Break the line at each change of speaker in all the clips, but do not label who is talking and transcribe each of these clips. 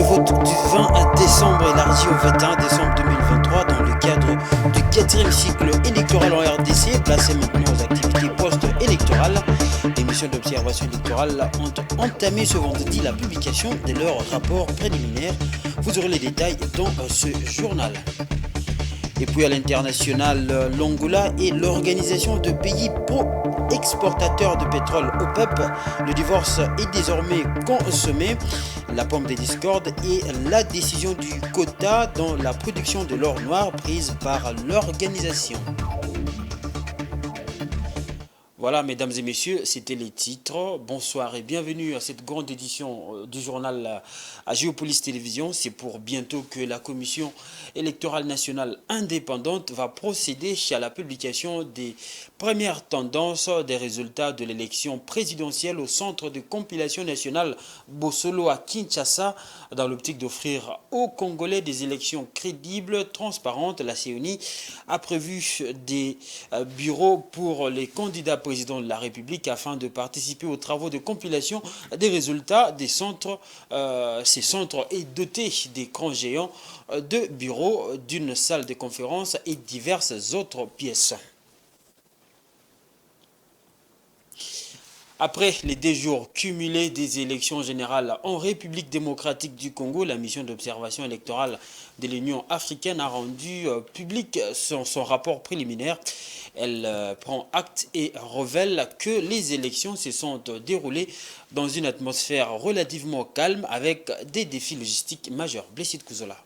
vote du 20 décembre élargi au 21 décembre 2023 dans le cadre du 4e cycle électoral en RDC, placé maintenant aux activités post-électorales. Les missions d'observation électorale ont entamé ce vendredi la publication de leur rapport préliminaire. Vous aurez les détails dans ce journal. Et puis à l'international, l'Angola et l'Organisation de pays pro-exportateurs de pétrole OPEP, le divorce est désormais consommé. La pomme des discordes et la décision du quota dans la production de l'or noir prise par l'organisation. Voilà, mesdames et messieurs, c'était les titres. Bonsoir et bienvenue à cette grande édition du journal à Géopolis Télévision. C'est pour bientôt que la Commission électorale nationale indépendante va procéder à la publication des premières tendances des résultats de l'élection présidentielle au centre de compilation nationale Bosolo à Kinshasa, dans l'optique d'offrir aux Congolais des élections crédibles, transparentes. La CENI a prévu des bureaux pour les candidats président de la République afin de participer aux travaux de compilation des résultats des centres. Ces centres est doté d'écrans géants, de bureaux, d'une salle de conférence et diverses autres pièces. Après les 2 jours cumulés des élections générales en République démocratique du Congo, la mission d'observation électorale de l'Union africaine a rendu public son rapport préliminaire. Elle prend acte et révèle que les élections se sont déroulées dans une atmosphère relativement calme avec des défis logistiques majeurs. Blessed Kouzola.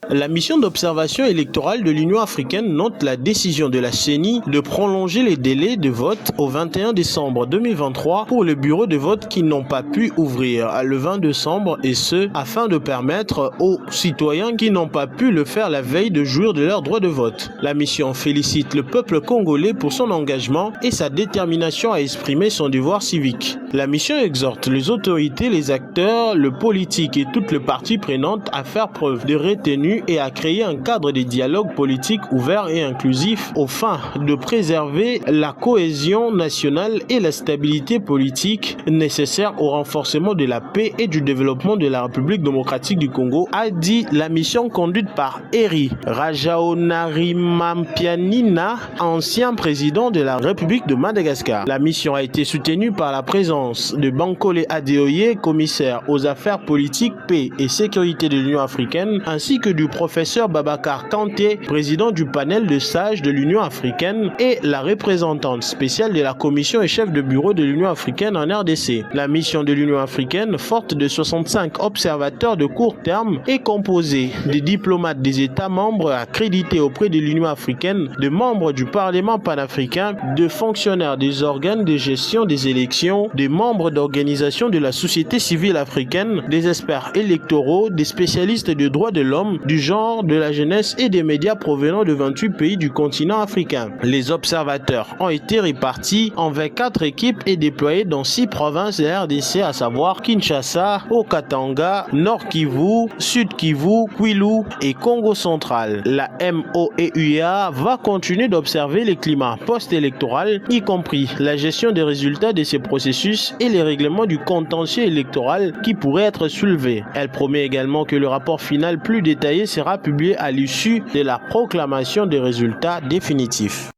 La mission d'observation électorale de l'Union africaine note la décision de la CENI de prolonger les délais de vote au 21 décembre 2023 pour les bureaux de vote qui n'ont pas pu ouvrir le 20 décembre et ce, afin de permettre aux citoyens qui n'ont pas pu le faire la veille de jouir de leur droit de vote. La mission félicite le peuple congolais pour son engagement et sa détermination à exprimer son devoir civique. La mission exhorte les autorités, les acteurs, le politique et toutes les parties prenantes à faire preuve de retenue et à créer un cadre de dialogue politique ouvert et inclusif aux fins de préserver la cohésion nationale et la stabilité politique nécessaires au renforcement de la paix et du développement de la République démocratique du Congo, a dit la mission conduite par Eri Rajaonarimampianina, ancien président de la République de Madagascar. La mission a été soutenue par la présence de Bankole Adeoye, commissaire aux affaires politiques, paix et sécurité de l'Union africaine, ainsi que du professeur Babacar Kanté, président du panel de sages de l'Union africaine et la représentante spéciale de la commission et chef de bureau de l'Union africaine en RDC. La mission de l'Union africaine, forte de 65 observateurs de court terme, est composée des diplomates des États membres accrédités auprès de l'Union africaine, de membres du Parlement panafricain, de fonctionnaires des organes de gestion des élections, des membres d'organisations de la société civile africaine, des experts électoraux, des spécialistes de droits de l'homme, du genre, de la jeunesse et des médias provenant de 28 pays du continent africain. Les observateurs ont été répartis en 24 équipes et déployés dans 6 provinces de RDC, à savoir Kinshasa, Haut-Katanga, Nord Kivu, Sud Kivu, Kwilu et Congo central. La MOEUA va continuer d'observer les climats post-électoral, y compris la gestion des résultats de ces processus et les règlements du contentieux électoral qui pourraient être soulevés. Elle promet également que le rapport final plus détaillé sera publié à l'issue de la proclamation des résultats définitifs.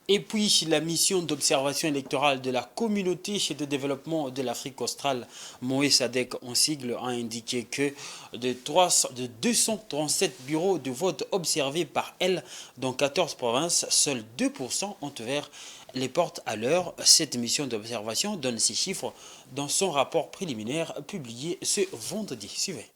Et puis, la mission d'observation électorale de la communauté de développement de l'Afrique australe, MOE-SADC en sigle, a indiqué que de 237 bureaux de vote observés par elle dans 14 provinces, seuls 2% ont ouvert les portes à l'heure. Cette mission d'observation donne ces chiffres dans son rapport préliminaire publié ce vendredi. Suivez.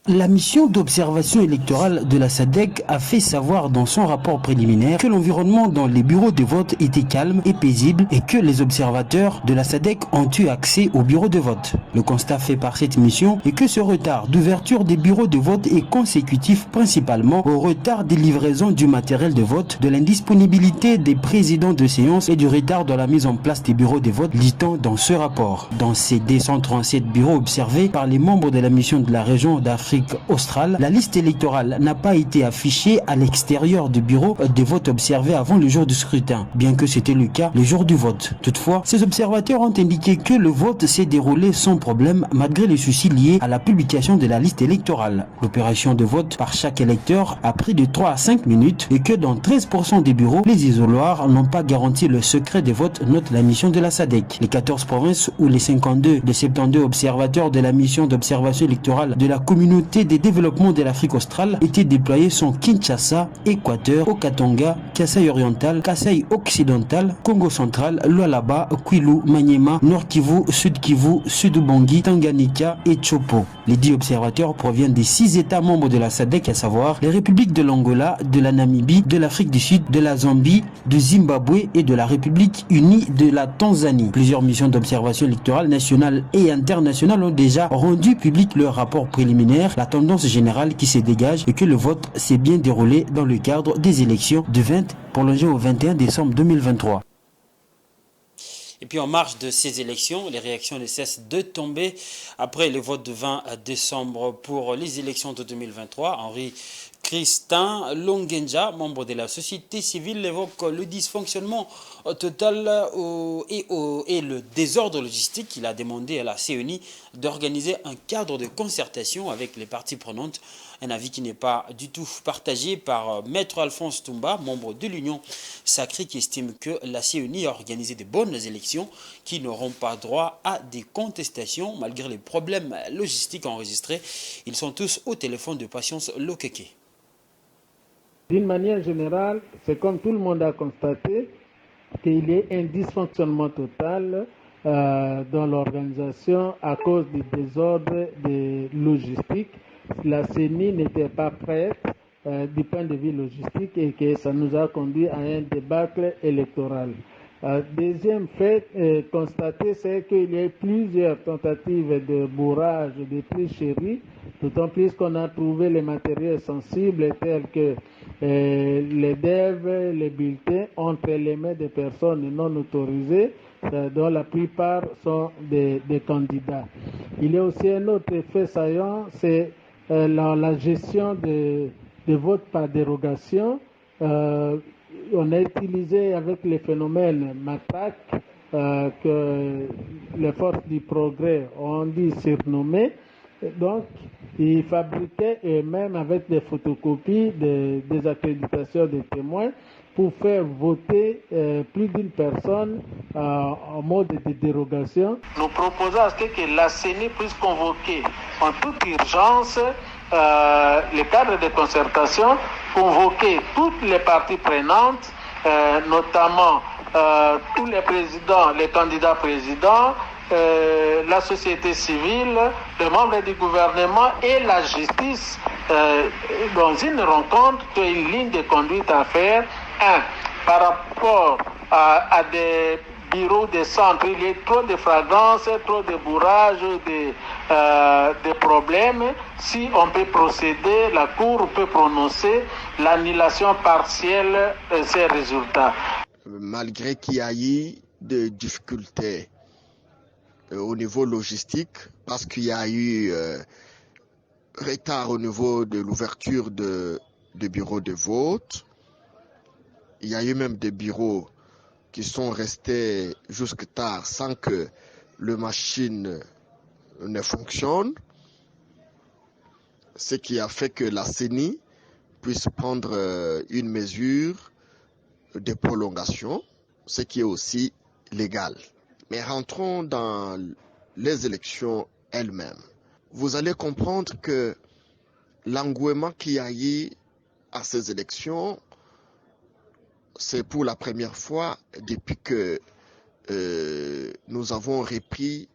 La mission d'observation électorale de la SADC a fait savoir dans son rapport préliminaire que l'environnement dans les bureaux de vote était calme et paisible et que les observateurs de la SADC ont eu accès aux bureaux de vote. Le constat fait par cette mission est que ce retard d'ouverture des bureaux de vote est consécutif principalement au retard des livraisons du matériel de vote, de l'indisponibilité des présidents de séance et du retard dans la mise en place des bureaux de vote, dit-on dans ce rapport. Dans ces 237 bureaux observés par les membres de la mission de la région d'Afrique Afrique australe, la liste électorale n'a pas été affichée à l'extérieur du bureau de vote observé avant le jour du scrutin, bien que c'était le cas le jour du vote. Toutefois, ces observateurs ont indiqué que le vote s'est déroulé sans problème malgré les soucis liés à la publication de la liste électorale. L'opération de vote par chaque électeur a pris de 3 à 5 minutes et que dans 13% des bureaux, les isoloirs n'ont pas garanti le secret des votes, note la mission de la SADC. Les 14 provinces où les 52 de 72 observateurs de la mission d'observation électorale de la communauté de développement de l'Afrique australe étaient déployés sont Kinshasa, Équateur, Okatonga, Kasaï oriental, Kasaï occidental, Congo central, Lualaba, Kwilu, Maniema, Nord Kivu, Sud Kivu, Sud Ubangi, Tanganyika et Chopo. Les 10 observateurs proviennent des 6 États membres de la SADC, à savoir les républiques de l'Angola, de la Namibie, de l'Afrique du Sud, de la Zambie, de Zimbabwe et de la République unie de la Tanzanie. Plusieurs missions d'observation électorale nationale et internationale ont déjà rendu public leur rapport préliminaire, la tendance générale qui se dégage et que le vote s'est bien déroulé dans le cadre des élections du 20 prolongées au 21 décembre 2023.
Et puis en marge de ces élections, les réactions ne cessent de tomber. Après le vote du 20 décembre pour les élections de 2023, Henri Christin Longenja, membre de la société civile, évoque le dysfonctionnement total et le désordre logistique. Il a demandé à la CENI d'organiser un cadre de concertation avec les parties prenantes. Un avis qui n'est pas du tout partagé par Maître Alphonse Toumba, membre de l'Union Sacrée, qui estime que la CENI a organisé de bonnes élections qui n'auront pas droit à des contestations malgré les problèmes logistiques enregistrés. Ils sont tous au téléphone de Patience Lokeke.
D'une manière générale, c'est comme tout le monde a constaté qu'il y a un dysfonctionnement total dans l'organisation à cause du désordre de logistique. La CENI n'était pas prête du point de vue logistique et que ça nous a conduit à un débâcle électoral. Deuxième fait constaté, c'est qu'il y a plusieurs tentatives de bourrage, de tricherie, d'autant plus qu'on a trouvé les matériels sensibles tels que les DEV, les bulletins entre les mains des personnes non autorisées, dont la plupart sont des candidats. Il y a aussi un autre fait saillant, c'est la gestion de vote par dérogation. On a utilisé avec les phénomènes matraque que les forces du progrès ont dit surnommés. Donc, ils fabriquaient eux-mêmes avec des photocopies des accréditations des témoins pour faire voter plus d'une personne en mode de dérogation. Nous proposons à ce que la CENI puisse convoquer en toute urgence les cadres de concertation, convoquer toutes les parties prenantes, notamment tous les présidents, les candidats présidents, la société civile, les membres du gouvernement et la justice dans une rencontre, une ligne de conduite à faire. Par rapport à des bureaux de centre, il y a trop de fragrances, trop de bourrage, des problèmes. Si on peut procéder, la Cour peut prononcer l'annulation partielle de ces résultats.
Malgré qu'il y a eu des difficultés au niveau logistique, parce qu'il y a eu retard au niveau de l'ouverture de bureaux de vote, il y a eu même des bureaux qui sont restés jusque tard sans que le machine ne fonctionne, ce qui a fait que la CENI puisse prendre une mesure de prolongation, ce qui est aussi légal. Mais rentrons dans les élections elles-mêmes. Vous allez comprendre que l'engouement qu'il y a eu à ces élections, c'est pour la première fois depuis que nous avons repris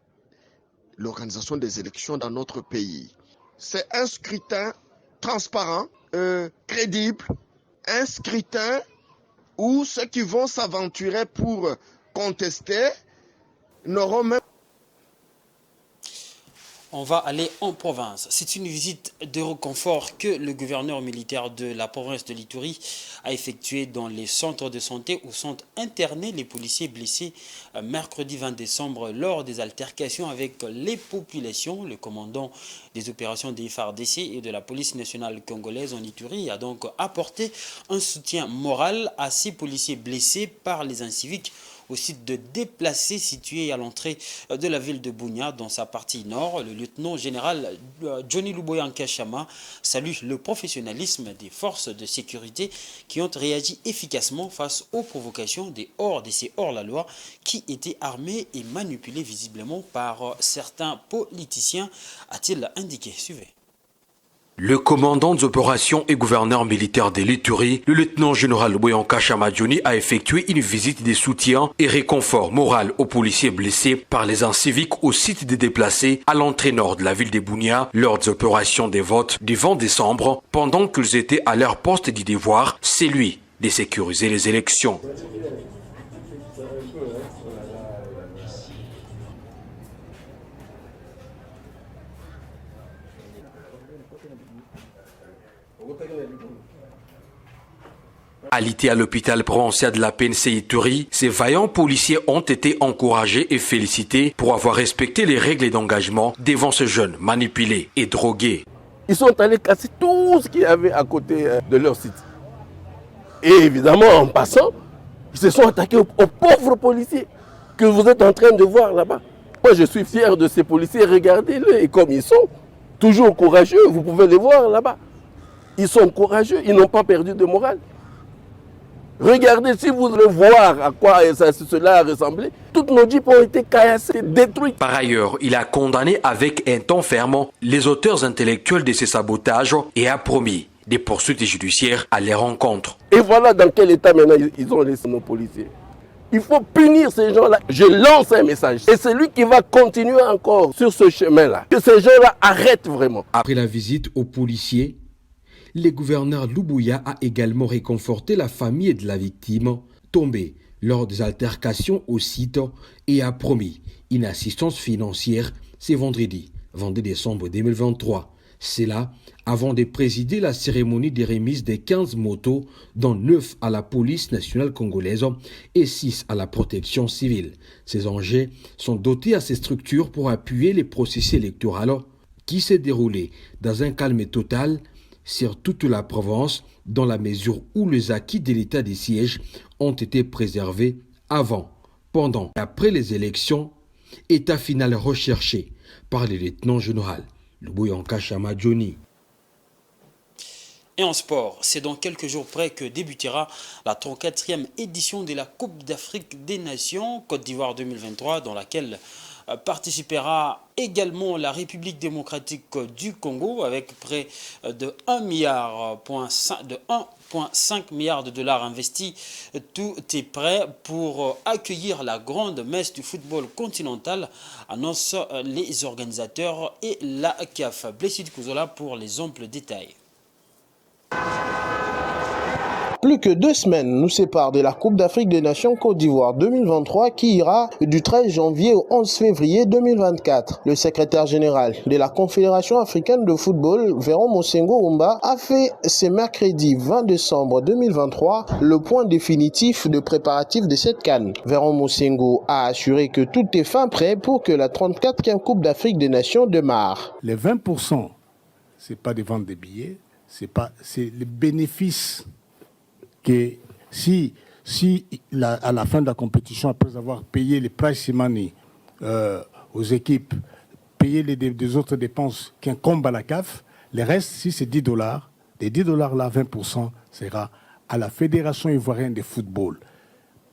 l'organisation des élections dans notre pays. C'est un scrutin transparent, crédible, un scrutin où ceux qui vont s'aventurer pour contester n'auront même...
On va aller en province. C'est une visite de réconfort que le gouverneur militaire de la province de l'Ituri a effectuée dans les centres de santé où sont internés les policiers blessés mercredi 20 décembre lors des altercations avec les populations. Le commandant des opérations des FARDC et de la police nationale congolaise en Ituri a donc apporté un soutien moral à ces policiers blessés par les inciviques au site de déplacés situé à l'entrée de la ville de Bunia dans sa partie nord. Le lieutenant général Johnny Luboya Nkashama salue le professionnalisme des forces de sécurité qui ont réagi efficacement face aux provocations des ces hors-la-loi qui étaient armés et manipulés visiblement par certains politiciens, a-t-il indiqué. Suivez.
Le commandant des opérations et gouverneur militaire de l'Ituri, le lieutenant-général Boyanka Chamadjoni, a effectué une visite de soutien et réconfort moral aux policiers blessés par les inciviques au site des déplacés à l'entrée nord de la ville de Bunia lors des opérations des votes du 20 décembre, pendant qu'ils étaient à leur poste du devoir, celui de sécuriser les élections. Alité à l'hôpital provincial de la PNC Ituri, ces vaillants policiers ont été encouragés et félicités pour avoir respecté les règles d'engagement devant ces jeunes manipulés et drogués.
Ils sont allés casser tout ce qu'il y avait à côté de leur site. Et évidemment, en passant, ils se sont attaqués aux pauvres policiers que vous êtes en train de voir là-bas. Moi, je suis fier de ces policiers, regardez-les, et comme ils sont toujours courageux, vous pouvez les voir là-bas. Ils sont courageux, ils n'ont pas perdu de morale. Regardez, si vous voulez voir à quoi cela a ressemblé, toutes nos jeeps ont été caillassées, détruites.
Par ailleurs, il a condamné avec un ton ferme les auteurs intellectuels de ces sabotages et a promis des poursuites judiciaires à leur encontre.
Et voilà dans quel état maintenant ils ont laissé nos policiers. Il faut punir ces gens-là. Je lance un message. Et c'est lui qui va continuer encore sur ce chemin-là. Que ces gens-là arrêtent vraiment.
Après la visite aux policiers, le gouverneur Luboya a également réconforté la famille de la victime tombée lors des altercations au site et a promis une assistance financière ce vendredi 22 décembre 2023. C'est là avant de présider la cérémonie de remise des 15 motos, dont 9 à la police nationale congolaise et 6 à la protection civile. Ces engins sont dotés à ces structures pour appuyer les processus électoraux qui s'est déroulé dans un calme total sur toute la province, dans la mesure où les acquis de l'état des sièges ont été préservés avant, pendant et après les élections, état final recherché par le lieutenant général Luboyanka Chamadjoni.
Et en sport, c'est dans quelques jours près que débutera la 34e édition de la Coupe d'Afrique des Nations Côte d'Ivoire 2023, dans laquelle participera également la République démocratique du Congo avec près de 1,5 milliard de dollars investis. Tout est prêt pour accueillir la grande messe du football continental, annoncent les organisateurs et la CAF. Blessé Kouzola pour les amples détails.
Plus que 2 semaines nous séparent de la Coupe d'Afrique des Nations Côte d'Ivoire 2023 qui ira du 13 janvier au 11 février 2024. Le secrétaire général de la Confédération africaine de football, Véron Mosengo Oumba, a fait ce mercredi 20 décembre 2023 le point définitif de préparatif de cette CAN. Véron Mosengo a assuré que tout est fin prêt pour que la 34e Coupe d'Afrique des Nations démarre.
Les 20%, ce n'est pas des ventes de billets, c'est les bénéfices que si à la fin de la compétition, après avoir payé les prize money aux équipes, payé des autres dépenses qui incombent à la CAF, le reste, si c'est $10, les $10 là, 20% sera à la Fédération ivoirienne de football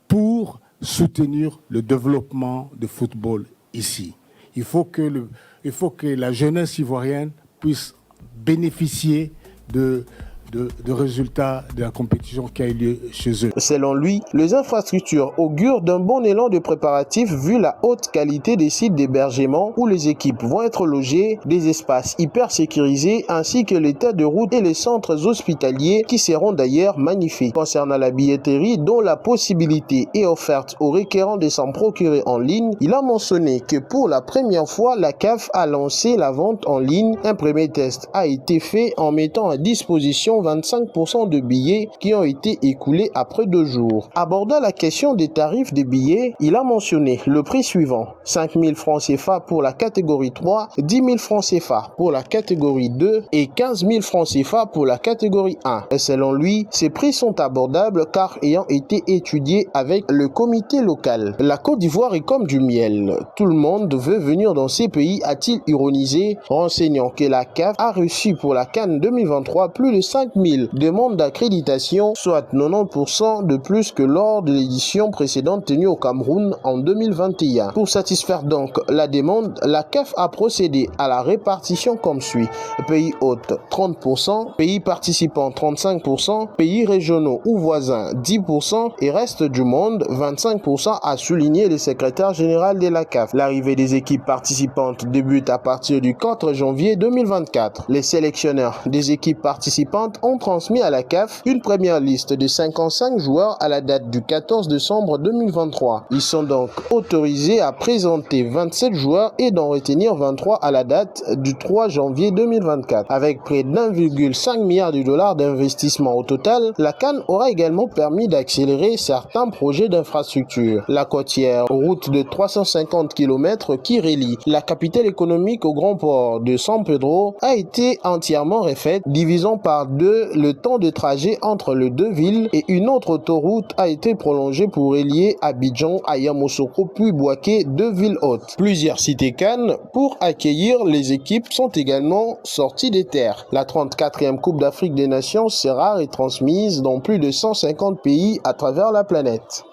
pour soutenir le développement du football ici. Il faut que la jeunesse ivoirienne puisse bénéficier de de résultats de la compétition qui a eu lieu chez eux.
Selon lui, les infrastructures augurent d'un bon élan de préparatifs vu la haute qualité des sites d'hébergement où les équipes vont être logées, des espaces hyper sécurisés ainsi que l'état de route et les centres hospitaliers qui seront d'ailleurs magnifiques. Concernant la billetterie dont la possibilité est offerte aux requérants de s'en procurer en ligne, il a mentionné que pour la première fois, la CAF a lancé la vente en ligne. Un premier test a été fait en mettant à disposition 25% de billets qui ont été écoulés après 2 jours. Abordant la question des tarifs des billets, il a mentionné le prix suivant: 5 000 francs CFA pour la catégorie 3, 10 000 francs CFA pour la catégorie 2 et 15 000 francs CFA pour la catégorie 1. Et selon lui, ces prix sont abordables car ayant été étudiés avec le comité local. La Côte d'Ivoire est comme du miel. Tout le monde veut venir dans ces pays, a-t-il ironisé, renseignant que la CAF a reçu pour la CAN 2023 plus de 5 000 demandes d'accréditation, soit 90% de plus que lors de l'édition précédente tenue au Cameroun en 2021. Pour satisfaire donc la demande, la CAF a procédé à la répartition comme suit: pays hôtes 30%, pays participants 35%, pays régionaux ou voisins 10% et reste du monde 25%, a souligné le secrétaire général de la CAF. L'arrivée des équipes participantes débute à partir du 4 janvier 2024. Les sélectionneurs des équipes participantes ont transmis à la CAF une première liste de 55 joueurs à la date du 14 décembre 2023. Ils sont donc autorisés à présenter 27 joueurs et d'en retenir 23 à la date du 3 janvier 2024. Avec près d'1,5 milliard de dollars d'investissement au total, la CAN aura également permis d'accélérer certains projets d'infrastructure. La côtière, route de 350 km qui relie la capitale économique au grand port de San Pedro, a été entièrement refaite, divisant par 2 le temps de trajet entre les 2 villes, et une autre autoroute a été prolongée pour relier Abidjan à Yamoussoukro puis Bouaké, 2 villes hautes. Plusieurs cités CAN pour accueillir les équipes sont également sorties des terres. La 34e Coupe d'Afrique des Nations sera retransmise dans plus de 150 pays à travers la planète.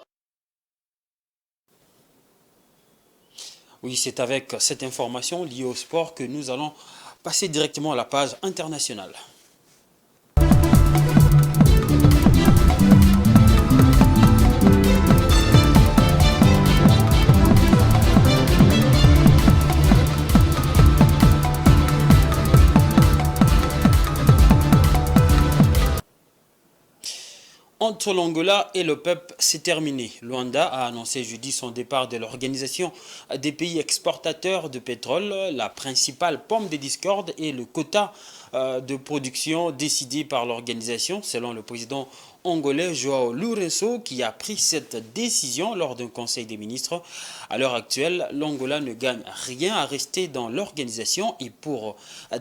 Oui, c'est avec cette information liée au sport que nous allons passer directement à la page internationale. Entre l'Angola et le PEP, c'est terminé. Luanda a annoncé jeudi son départ de l'Organisation des pays exportateurs de pétrole. La principale pomme de discorde est le quota de production décidé par l'organisation, selon le président angolais João Lourenço, qui a pris cette décision lors d'un conseil des ministres. À l'heure actuelle, l'Angola ne gagne rien à rester dans l'organisation et pour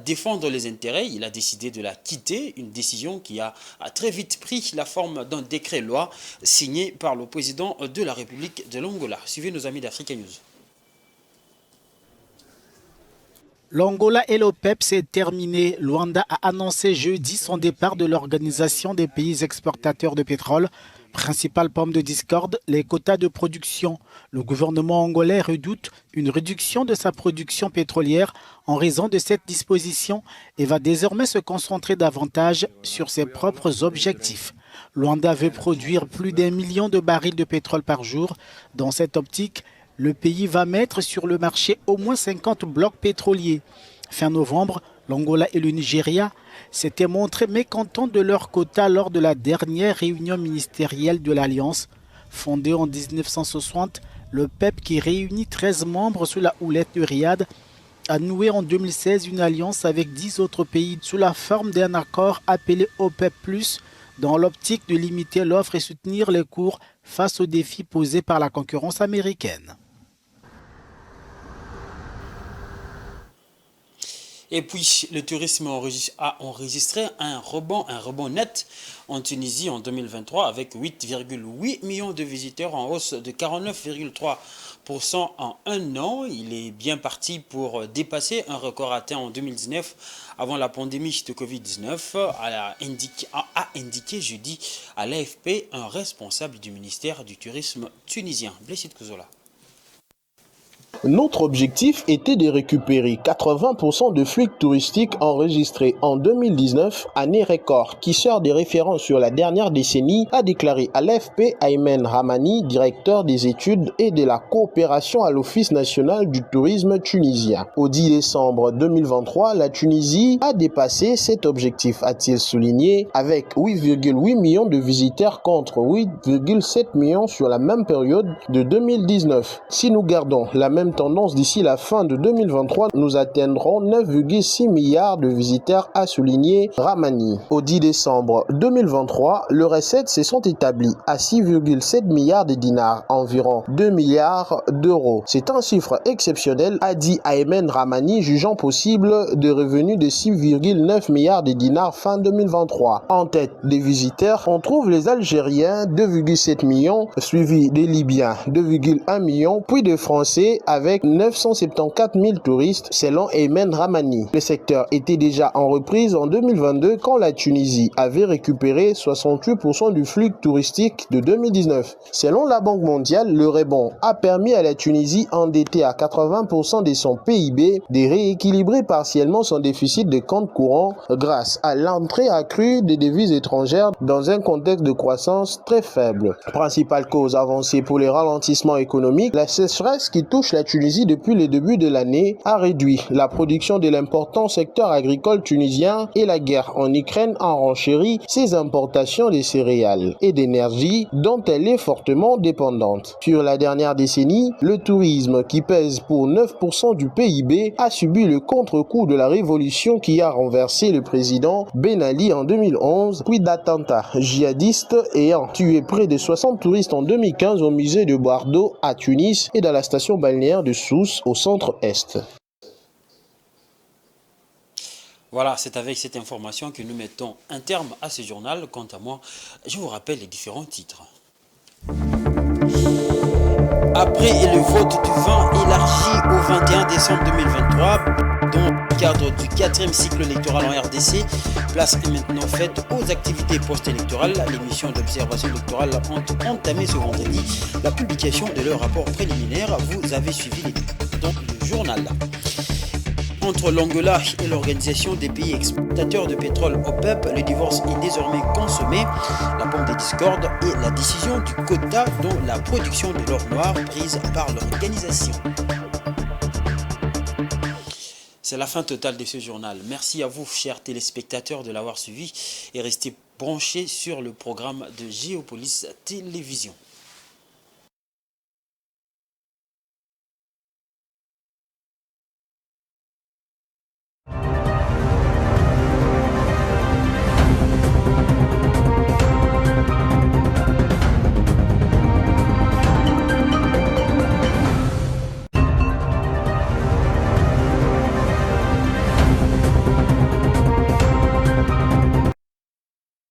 défendre les intérêts, il a décidé de la quitter, une décision qui a très vite pris la forme d'un décret-loi signé par le président de la République de l'Angola. Suivez nos amis d'Africa News.
L'Angola et l'OPEP, c'est terminé. Luanda a annoncé jeudi son départ de l'Organisation des pays exportateurs de pétrole. Principale pomme de discorde, les quotas de production. Le gouvernement angolais redoute une réduction de sa production pétrolière en raison de cette disposition et va désormais se concentrer davantage sur ses propres objectifs. Luanda veut produire plus d'1 million de barils de pétrole par jour. Dans cette optique, le pays va mettre sur le marché au moins 50 blocs pétroliers. Fin novembre, l'Angola et le Nigeria s'étaient montrés mécontents de leurs quotas lors de la dernière réunion ministérielle de l'Alliance. Fondée en 1960, le PEP, qui réunit 13 membres sous la houlette de Riyad, a noué en 2016 une alliance avec 10 autres pays sous la forme d'un accord appelé OPEP+, dans l'optique de limiter l'offre et soutenir les cours face aux défis posés par la concurrence américaine.
Et puis, le tourisme a enregistré un rebond net en Tunisie en 2023 avec 8,8 millions de visiteurs en hausse de 49,3% en un an. Il est bien parti pour dépasser un record atteint en 2019 avant la pandémie de Covid-19, a indiqué jeudi à l'AFP un responsable du ministère du tourisme tunisien. Blessed Kouzola.
Notre objectif était de récupérer 80% de flux touristiques enregistrés en 2019, année record, qui sort des références sur la dernière décennie, a déclaré à l'AFP Aymen Ramani, directeur des études et de la coopération à l'Office national du tourisme tunisien. Au 10 décembre 2023, la Tunisie a dépassé cet objectif, a-t-il souligné, avec 8,8 millions de visiteurs contre 8,7 millions sur la même période de 2019. Si nous gardons la même tendance d'ici la fin de 2023, nous atteindrons 9,6 milliards de visiteurs, a souligné Ramani. Au 10 décembre 2023, les recettes se sont établies à 6,7 milliards de dinars, environ 2 milliards d'euros. C'est un chiffre exceptionnel, a dit Aymen Ramani, jugeant possible de revenus de 6,9 milliards de dinars fin 2023. En tête des visiteurs, on trouve les Algériens, 2,7 millions, suivis des Libyens, 2,1 millions, puis des Français avec 974 000 touristes selon Aymen Ramani. Le secteur était déjà en reprise en 2022 quand la Tunisie avait récupéré 68% du flux touristique de 2019. Selon la Banque mondiale, le rebond a permis à la Tunisie, endettée à 80% de son PIB, de rééquilibrer partiellement son déficit de compte courant grâce à l'entrée accrue des devises étrangères dans un contexte de croissance très faible. Principale cause avancée pour les ralentissements économiques, la sécheresse qui touche la Tunisie depuis le début de l'année a réduit la production de l'important secteur agricole tunisien et la guerre en Ukraine a renchéri ses importations de céréales et d'énergie dont elle est fortement dépendante. Sur la dernière décennie, le tourisme qui pèse pour 9% du PIB a subi le contre-coup de la révolution qui a renversé le président Ben Ali en 2011, puis d'attentats djihadistes ayant tué près de 60 touristes en 2015 au musée de Bardo à Tunis et dans la station balnéaire de Sousse au centre-est.
Voilà, c'est avec cette information que nous mettons un terme à ce journal. Quant à moi, je vous rappelle les différents titres. Après le vote du 20 élargi au 21 décembre 2023, dans le cadre du 4e cycle électoral en RDC, place est maintenant faite aux activités post-électorales. Les missions d'observation électorale ont entamé ce vendredi la publication de leur rapport préliminaire. Vous avez suivi dans le journal. Entre l'Angola et l'Organisation des pays exportateurs de pétrole OPEP, le divorce est désormais consommé. La bombe des discordes et la décision du quota dans la production de l'or noir prise par l'organisation. C'est la fin totale de ce journal. Merci à vous, chers téléspectateurs, de l'avoir suivi et restez branchés sur le programme de Géopolis Télévision.